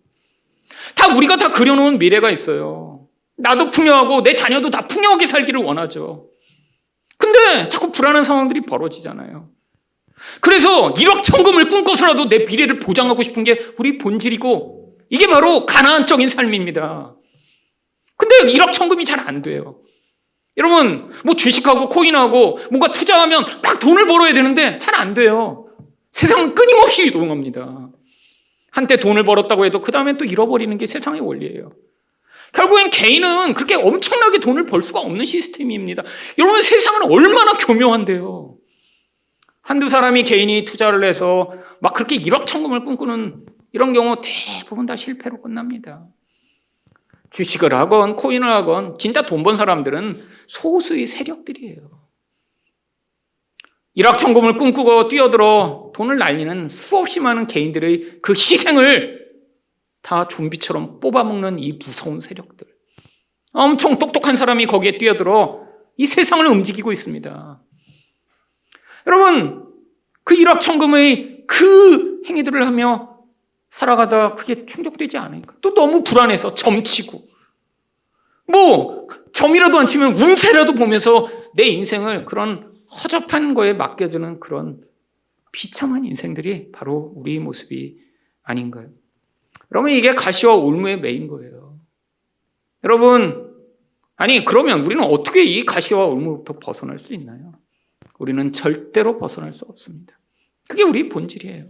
우리가 다 그려놓은 미래가 있어요. 나도 풍요하고 내 자녀도 다 풍요하게 살기를 원하죠. 근데 자꾸 불안한 상황들이 벌어지잖아요. 그래서 1억 천금을 꿈꿔서라도 내 미래를 보장하고 싶은 게 우리 본질이고, 이게 바로 가나안적인 삶입니다. 근데 1억 천금이 잘 안 돼요. 여러분, 뭐 주식하고 코인하고 뭔가 투자하면 막 돈을 벌어야 되는데 잘 안 돼요. 세상은 끊임없이 이동합니다. 한때 돈을 벌었다고 해도 그 다음에 또 잃어버리는 게 세상의 원리예요. 결국엔 개인은 그렇게 엄청나게 돈을 벌 수가 없는 시스템입니다. 여러분, 세상은 얼마나 교묘한데요. 한두 사람이 개인이 투자를 해서 막 그렇게 1억 천금을 꿈꾸는 이런 경우 대부분 다 실패로 끝납니다. 주식을 하건 코인을 하건 진짜 돈 번 사람들은 소수의 세력들이에요. 1억 천금을 꿈꾸고 뛰어들어 돈을 날리는 수없이 많은 개인들의 그 희생을 다 좀비처럼 뽑아먹는 이 무서운 세력들. 엄청 똑똑한 사람이 거기에 뛰어들어 이 세상을 움직이고 있습니다. 여러분, 그 1억 천금의 그 행위들을 하며 살아가다 그게 충족되지 않으니까 또 너무 불안해서 점치고, 뭐 점이라도 안 치면 운세라도 보면서 내 인생을 그런 허접한 거에 맡겨두는 그런 비참한 인생들이 바로 우리의 모습이 아닌가요? 여러분, 이게 가시와 올무에 매인 거예요. 여러분, 아니 그러면 우리는 어떻게 이 가시와 올무로부터 벗어날 수 있나요? 우리는 절대로 벗어날 수 없습니다. 그게 우리 본질이에요.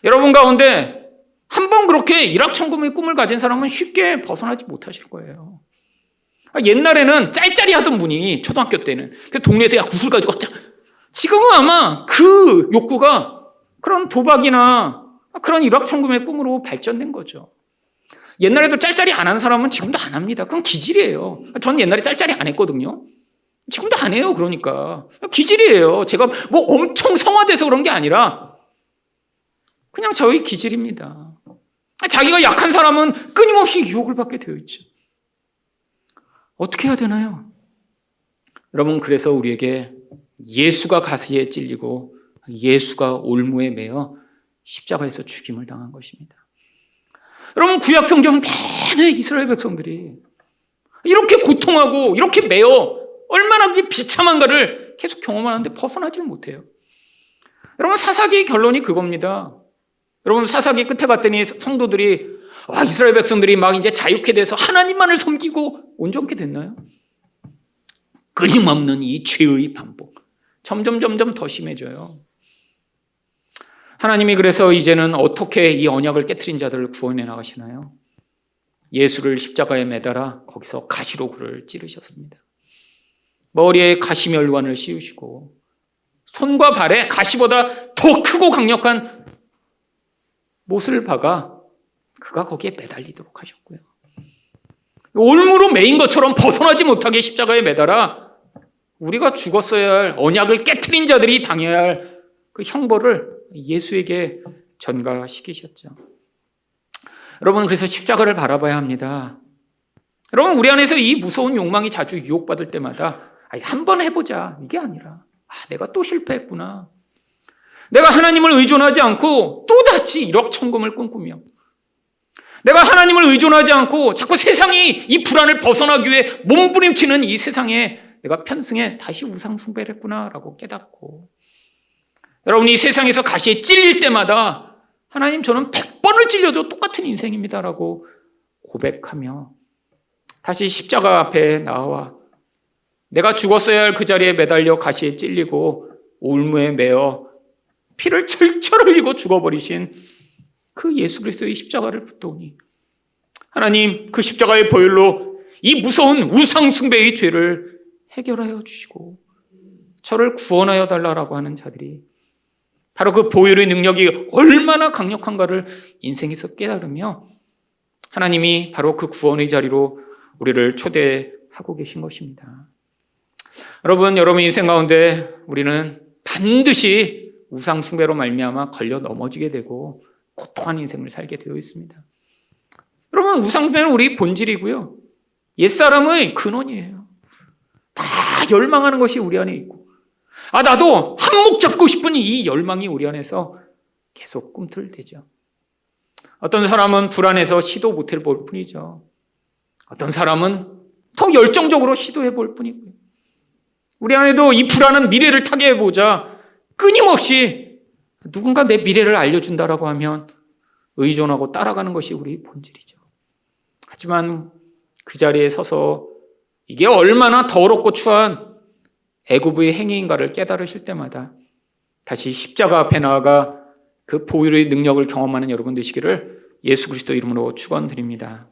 여러분 가운데 한 번 그렇게 일확천금의 꿈을 가진 사람은 쉽게 벗어나지 못하실 거예요. 옛날에는 짤짤이 하던 분이 초등학교 때는 그 동네에서 야 구슬 가지고 왔자. 지금은 아마 그 욕구가 그런 도박이나 그런 일확천금의 꿈으로 발전된 거죠. 옛날에도 짤짤이 안 한 사람은 지금도 안 합니다. 그건 기질이에요. 전 옛날에 짤짤이 안 했거든요. 지금도 안 해요. 그러니까 기질이에요. 제가 뭐 엄청 성화돼서 그런 게 아니라 그냥 저의 기질입니다. 자기가 약한 사람은 끊임없이 유혹을 받게 되어 있죠. 어떻게 해야 되나요? 여러분, 그래서 우리에게 예수가 가시에 찔리고 예수가 올무에 매어 십자가에서 죽임을 당한 것입니다. 여러분, 구약 성경 내내 이스라엘 백성들이 이렇게 고통하고 이렇게 매어 얼마나 그게 비참한가를 계속 경험하는데 벗어나질 못해요. 여러분, 사사기의 결론이 그겁니다. 여러분, 사사기 끝에 갔더니 성도들이 이스라엘 백성들이 막 이제 자유케 돼서 하나님만을 섬기고 온전케 됐나요? 끊임없는 이 죄의 반복. 점점 더 심해져요. 하나님이 그래서 이제는 어떻게 이 언약을 깨트린 자들을 구원해 나가시나요? 예수를 십자가에 매달아 거기서 가시로 그를 찌르셨습니다. 머리에 가시멸관을 씌우시고 손과 발에 가시보다 더 크고 강력한 못을 박아 그가 거기에 매달리도록 하셨고요. 올무로 매인 것처럼 벗어나지 못하게 십자가에 매달아 우리가 죽었어야 할 언약을 깨트린 자들이 당해야 할 그 형벌을 예수에게 전가시키셨죠. 여러분, 그래서 십자가를 바라봐야 합니다. 여러분, 우리 안에서 이 무서운 욕망이 자주 유혹받을 때마다 한번 해보자, 이게 아니라 내가 또 실패했구나. 내가 하나님을 의존하지 않고 또다시 1억 천금을 꿈꾸며 내가 하나님을 의존하지 않고 자꾸 세상이 이 불안을 벗어나기 위해 몸부림치는 이 세상에 내가 편승해 다시 우상숭배를 했구나라고 깨닫고, 여러분, 이 세상에서 가시에 찔릴 때마다 하나님, 저는 100번을 찔려도 똑같은 인생입니다라고 고백하며 다시 십자가 앞에 나와 내가 죽었어야 할 그 자리에 매달려 가시에 찔리고 올무에 매어 피를 철철 흘리고 죽어버리신 그 예수 그리스도의 십자가를 붙더니 하나님 그 십자가의 보혈로 이 무서운 우상 숭배의 죄를 해결하여 주시고 저를 구원하여 달라고 하는 자들이 바로 그 보혈의 능력이 얼마나 강력한가를 인생에서 깨달으며 하나님이 바로 그 구원의 자리로 우리를 초대하고 계신 것입니다. 여러분, 여러분 인생 가운데 우리는 반드시 우상 숭배로 말미암아 걸려 넘어지게 되고 고통한 인생을 살게 되어 있습니다. 여러분, 우상 숭배는 우리 본질이고요. 옛사람의 근원이에요. 다 열망하는 것이 우리 안에 있고 나도 한몫 잡고 싶은 이 열망이 우리 안에서 계속 꿈틀대죠. 어떤 사람은 불안해서 시도 못 해볼 뿐이죠. 어떤 사람은 더 열정적으로 시도해 볼 뿐이고요. 우리 안에도 이 불안한 미래를 타게 해보자 끊임없이 누군가 내 미래를 알려준다라고 하면 의존하고 따라가는 것이 우리 본질이죠. 하지만 그 자리에 서서 이게 얼마나 더럽고 추한 애굽의 행위인가를 깨달으실 때마다 다시 십자가 앞에 나아가 그 보혈의 능력을 경험하는 여러분 되시기를 예수 그리스도 이름으로 축원드립니다.